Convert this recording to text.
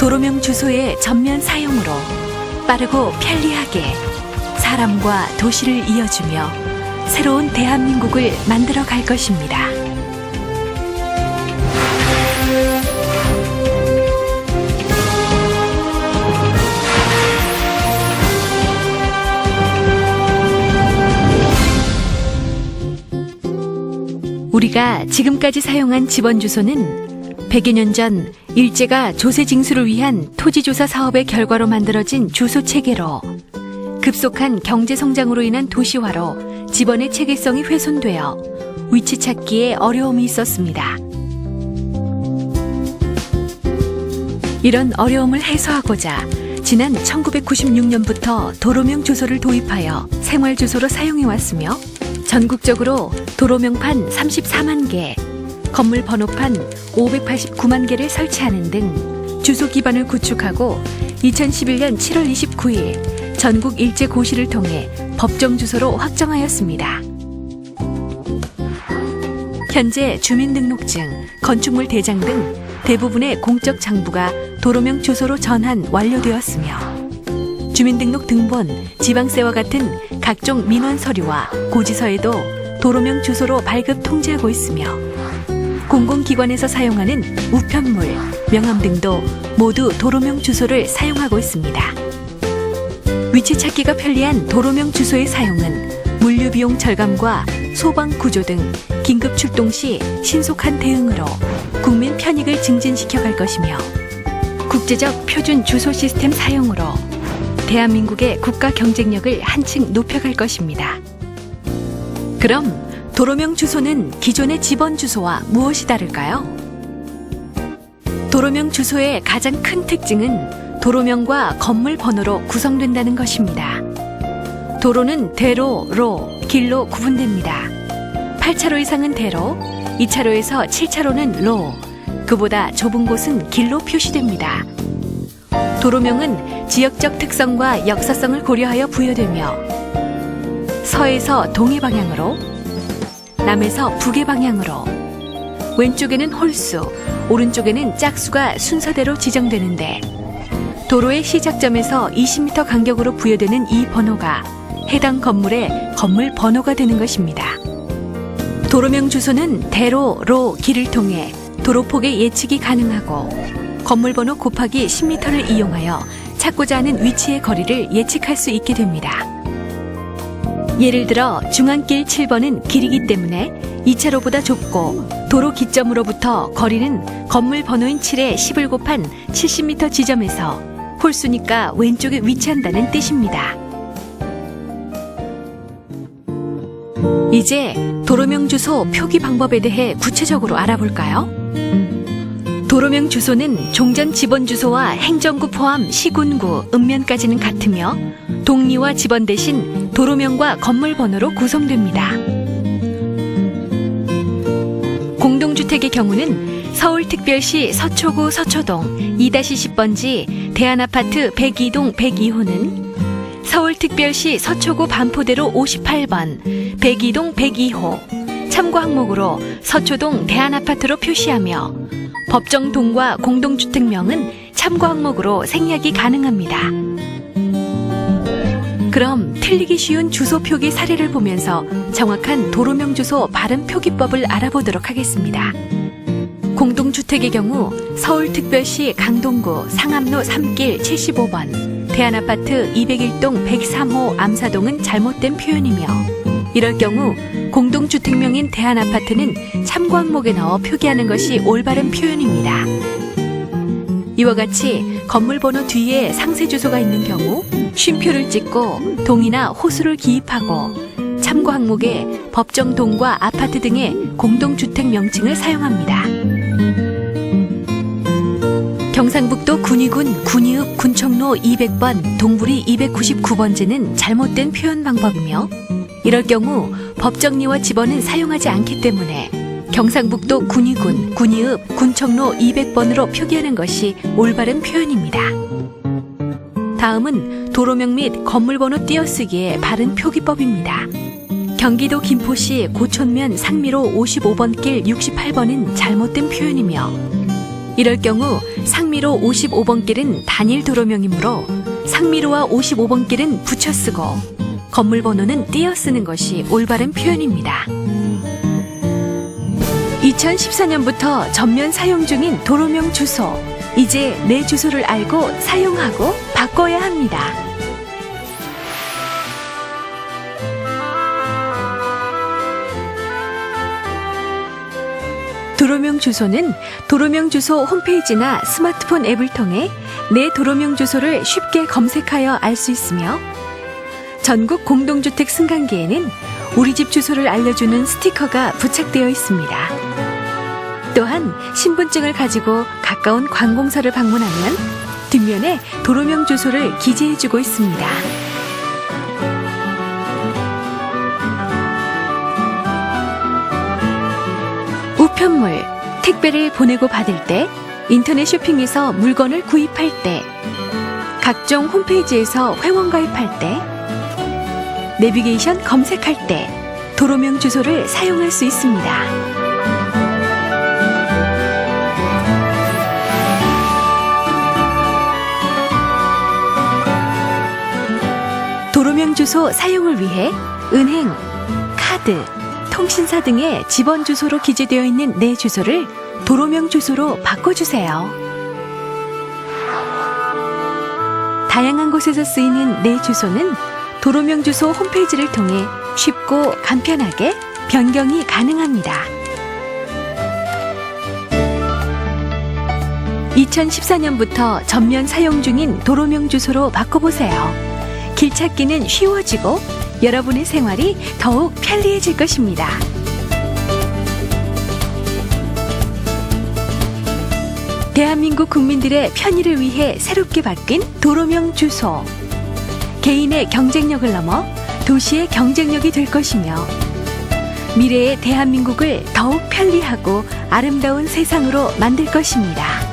도로명 주소의 전면 사용으로 빠르고 편리하게 사람과 도시를 이어주며 새로운 대한민국을 만들어 갈 것입니다. 우리가 지금까지 사용한 집원 주소는 100여 년 전 일제가 조세 징수를 위한 토지조사 사업의 결과로 만들어진 주소 체계로 급속한 경제 성장으로 인한 도시화로 집원의 체계성이 훼손되어 위치 찾기에 어려움이 있었습니다. 이런 어려움을 해소하고자 지난 1996년부터 도로명 주소를 도입하여 생활 주소로 사용해 왔으며 전국적으로 도로명판 34만 개, 건물 번호판 589만 개를 설치하는 등 주소 기반을 구축하고 2011년 7월 29일 전국 일제 고시를 통해 법정 주소로 확정하였습니다. 현재 주민등록증, 건축물 대장 등 대부분의 공적 장부가 도로명 주소로 전환 완료되었으며 주민등록 등본, 지방세와 같은 각종 민원 서류와 고지서에도 도로명 주소로 발급 통지하고 있으며 공공기관에서 사용하는 우편물, 명함 등도 모두 도로명 주소를 사용하고 있습니다. 위치 찾기가 편리한 도로명 주소의 사용은 물류비용 절감과 소방 구조 등 긴급 출동 시 신속한 대응으로 국민 편익을 증진시켜 갈 것이며 국제적 표준 주소 시스템 사용으로 대한민국의 국가 경쟁력을 한층 높여갈 것입니다. 그럼 도로명 주소는 기존의 집원 주소와 무엇이 다를까요? 도로명 주소의 가장 큰 특징은 도로명과 건물 번호로 구성된다는 것입니다. 도로는 대로, 로, 길로 구분됩니다. 8차로 이상은 대로, 2차로에서 7차로는 로, 그보다 좁은 곳은 길로 표시됩니다. 도로명은 지역적 특성과 역사성을 고려하여 부여되며 서에서 동해 방향으로, 남에서 북의 방향으로, 왼쪽에는 홀수, 오른쪽에는 짝수가 순서대로 지정되는데 도로의 시작점에서 20m 간격으로 부여되는 이 번호가 해당 건물의 건물 번호가 되는 것입니다. 도로명 주소는 대로, 로, 길을 통해 도로폭의 예측이 가능하고 건물 번호 곱하기 10m를 이용하여 찾고자 하는 위치의 거리를 예측할 수 있게 됩니다. 예를 들어 중앙길 7번은 길이기 때문에 2차로보다 좁고 도로 기점으로부터 거리는 건물 번호인 7에 10을 곱한 70m 지점에서 홀수니까 왼쪽에 위치한다는 뜻입니다. 이제 도로명 주소 표기 방법에 대해 구체적으로 알아볼까요? 도로명 주소는 종전 집원 주소와 행정구 포함 시군구, 읍면까지는 같으며 동리와 집원 대신 도로명과 건물 번호로 구성됩니다. 공동주택의 경우는 서울특별시 서초구 서초동 2-10번지 대한아파트 102동 102호는 서울특별시 서초구 반포대로 58번 102동 102호 참고 항목으로 서초동 대한아파트로 표시하며 법정동과 공동주택명은 참고 항목으로 생략이 가능합니다. 그럼 틀리기 쉬운 주소 표기 사례를 보면서 정확한 도로명 주소 발음 표기법을 알아보도록 하겠습니다. 공동주택의 경우 서울특별시 강동구 상암로 3길 75번 대한아파트 201동 103호 암사동은 잘못된 표현이며 이럴 경우 공동주택명인 대한아파트는 참고 항목에 넣어 표기하는 것이 올바른 표현입니다. 이와 같이 건물 번호 뒤에 상세 주소가 있는 경우 쉼표를 찍고 동이나 호수를 기입하고 참고 항목에 법정동과 아파트 등의 공동주택 명칭을 사용합니다. 경상북도 군위군 군위읍 군청로 200번 동부리 299번지는 잘못된 표현 방법이며 이럴 경우 법정리와 집원은 사용하지 않기 때문에 경상북도 군위군 군위읍 군청로 200번으로 표기하는 것이 올바른 표현입니다. 다음은 도로명 및 건물번호 띄어쓰기의 바른 표기법입니다. 경기도 김포시 고촌면 상미로 55번 길 68번은 잘못된 표현이며 이럴 경우 상미로 55번 길은 단일 도로명이므로 상미로와 55번 길은 붙여 쓰고 건물 번호는 띄어 쓰는 것이 올바른 표현입니다. 2014년부터 전면 사용 중인 도로명 주소. 이제 내 주소를 알고 사용하고 바꿔야 합니다. 도로명 주소는 도로명 주소 홈페이지나 스마트폰 앱을 통해 내 도로명 주소를 쉽게 검색하여 알 수 있으며 전국 공동주택 승강기에는 우리 집 주소를 알려주는 스티커가 부착되어 있습니다. 또한 신분증을 가지고 가까운 관공서를 방문하면 뒷면에 도로명 주소를 기재해주고 있습니다. 우편물, 택배를 보내고 받을 때, 인터넷 쇼핑에서 물건을 구입할 때, 각종 홈페이지에서 회원 가입할 때, 내비게이션 검색할 때 도로명 주소를 사용할 수 있습니다. 도로명 주소 사용을 위해 은행, 카드, 통신사 등의 집원 주소로 기재되어 있는 내 주소를 도로명 주소로 바꿔주세요. 다양한 곳에서 쓰이는 내 주소는 도로명 주소 홈페이지를 통해 쉽고 간편하게 변경이 가능합니다. 2014년부터 전면 사용 중인 도로명 주소로 바꿔보세요. 길 찾기는 쉬워지고 여러분의 생활이 더욱 편리해질 것입니다. 대한민국 국민들의 편의를 위해 새롭게 바뀐 도로명 주소. 개인의 경쟁력을 넘어 도시의 경쟁력이 될 것이며 미래의 대한민국을 더욱 편리하고 아름다운 세상으로 만들 것입니다.